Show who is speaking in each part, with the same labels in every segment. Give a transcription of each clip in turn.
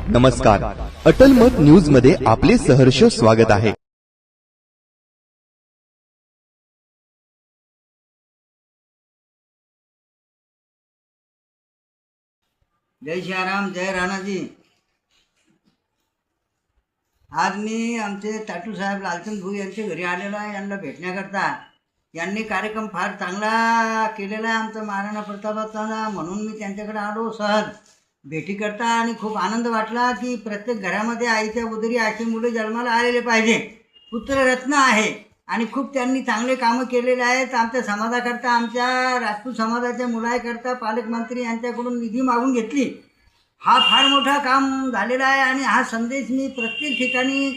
Speaker 1: नमस्कार, अटल मत न्यूज मध्ये आपले सहर्ष स्वागत आहे।
Speaker 2: जय श्रीराम, जय राणाजी। आज मी आमचे ताटू साहेब लालचंद भाऊ यांच्या घरी आलेलो आहे यांना भेटण्याकरता। यांनी कार्यक्रम फार चांगला केलेला आहे आमचा महाराणा प्रतापाचा, म्हणून मी त्यांच्याकडे आलो सहज भेटीकरता। आणि खूप आनंद वाटला की प्रत्येक घरामध्ये आईच्या उदरी अशी मुले जन्माला आलेले पाहिजे। पुत्ररत्न आहे आणि खूप त्यांनी चांगले कामं केलेले आहेत आमच्या समाजाकरता। आमच्या राजपूत समाजाच्या मुलांकरता पालकमंत्री यांच्याकडून निधी मागून घेतली। हा फार मोठा काम झालेला आहे आणि हा संदेश मी प्रत्येक ठिकाणी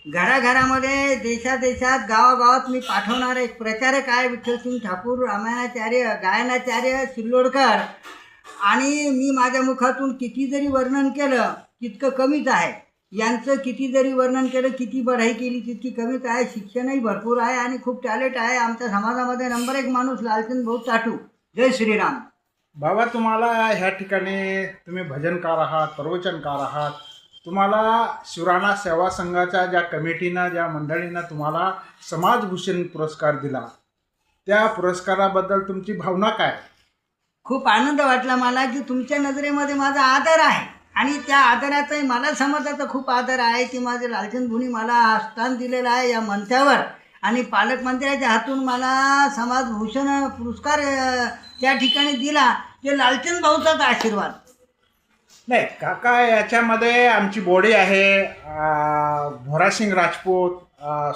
Speaker 2: घराघरामध्ये देशादेशात गावागावात मी पाठवणार एक प्रचारक आहे विठ्ठलसिंग ठाकूर, रामायणाचार्य, गायनाचार्य सिल्लोडकर। आणि मी माझ्या मुखातून किती जरी वर्णन केलं तितकं कमीच आहे। यांचं किती जरी वर्णन केलं, किती बढाई केली तितकी कमीच आहे। शिक्षणही भरपूर आहे आणि खूप टॅलेंट आहे। आमच्या समाजामध्ये नंबर 1 माणूस लालचंद भाऊ ताटू। जय श्रीराम।
Speaker 3: बाबा, तुम्हाला ह्या ठिकाणी तुम्ही भजनकार आहात, प्रवचनकार आहात। तुम्हाला शिवराणा सेवा संघाच्या ज्या कमिटीनं, ज्या मंडळीनं तुम्हाला समाजभूषण पुरस्कार दिला, त्या पुरस्काराबद्दल तुमची भावना काय?
Speaker 2: खूप आनंद वाटला मला की तुमच्या नजरेमध्ये माझा आदर आहे आणि त्या आदराचाही मला समाजाचा खूप आदर आहे की माझे लालचंद भाऊनी मला स्थान दिलेलं आहे या मंचावर। आणि पालकमंत्र्याच्या हातून मला समाजभूषण पुरस्कार त्या ठिकाणी दिला, ते लालचंद भाऊचाच आशीर्वाद।
Speaker 3: नाही काका, याच्यामध्ये आमची बॉडी आहे, भोरासिंग राजपूत,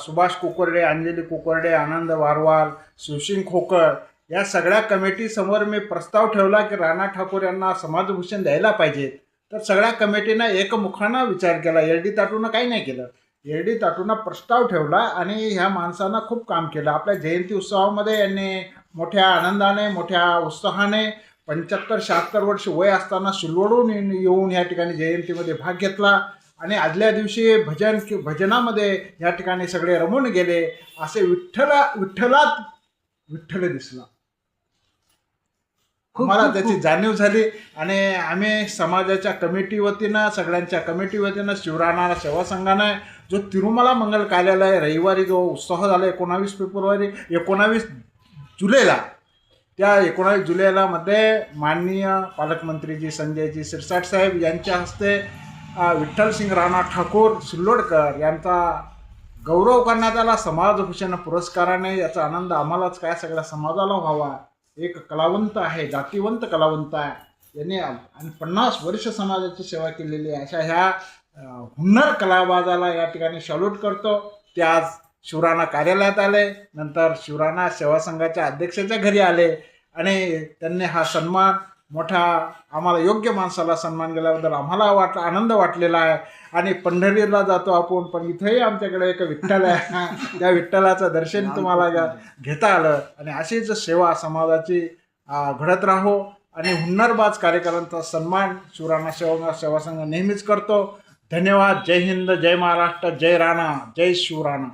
Speaker 3: सुभाष कुकर्डे, अंजली कुकर्डे, आनंद वारवाल, शिवसिंग खोकर, या सगळ्या कमिटीसमोर मी प्रस्ताव ठेवला की राणा ठाकूर यांना समाजभूषण द्यायला पाहिजे। तर सगळ्या कमिटीनं एकमुखानं विचार केला। एल.डी. ताटूनं काही नाही केलं। एल.डी. ताटूनं प्रस्ताव ठेवला आणि ह्या माणसानं खूप काम केलं। आपल्या जयंती उत्सवामध्ये यांनी मोठ्या आनंदाने, मोठ्या उत्साहाने 75-76 वर्ष वय असताना सिल्लोडहून येऊन या ठिकाणी जयंतीमध्ये भाग घेतला आणि आदल्या दिवशी भजनामध्ये या ठिकाणी सगळे रमून गेले। असे विठ्ठल दिसला, मला त्याची जाणीव झाली। आणि आम्ही समाजाच्या कमिटी वतीनं, सगळ्यांच्या कमिटी वतीनं, शिवराणा सेवा संघानं जो तिरुमला मंगल कार्यालय रविवारी जो उत्सव झाला 19 जुलैला, त्या 19 जुलैला मध्ये माननीय पालकमंत्रीजी संजयजी शिरसाट साहेब यांच्या हस्ते विठ्ठलसिंग राणा ठाकूर सिल्लोडकर यांचा गौरव करण्यात आला समाजभूषण पुरस्काराने। याचा आनंद आम्हालाच काय, सगळ्या समाजाला व्हावा। एक कलावंत आहे, जातीवंत कलावंत आहे, यांनी आणि 50 वर्ष समाजाची सेवा केलेली आहे। अशा ह्या हुन्नर कलाबाजाला या ठिकाणी सॅल्यूट करतो। ते आज शिवराणा कार्यालयात आले, नंतर शिवराणा सेवा संघाच्या अध्यक्षाच्या घरी आले आणि त्यांनी हा सन्मान मोठा, आम्हाला योग्य माणसाला सन्मान केल्याबद्दल आम्हाला आनंद वाटलेला आहे। आणि पंढरीला जातो आपण, पण इथंही आमच्याकडे एक विठ्ठल आहे, त्या विठ्ठलाचं दर्शन तुम्हाला घेता आलं। आणि अशीच सेवा समाजाची घडत राहो आणि हुन्नरबाज कार्यकर्त्यांचा सन्मान शिवराणा सेवा संघ नेहमीच करतो। धन्यवाद। जय हिंद, जय महाराष्ट्र, जय राणा, जय शिवराणा।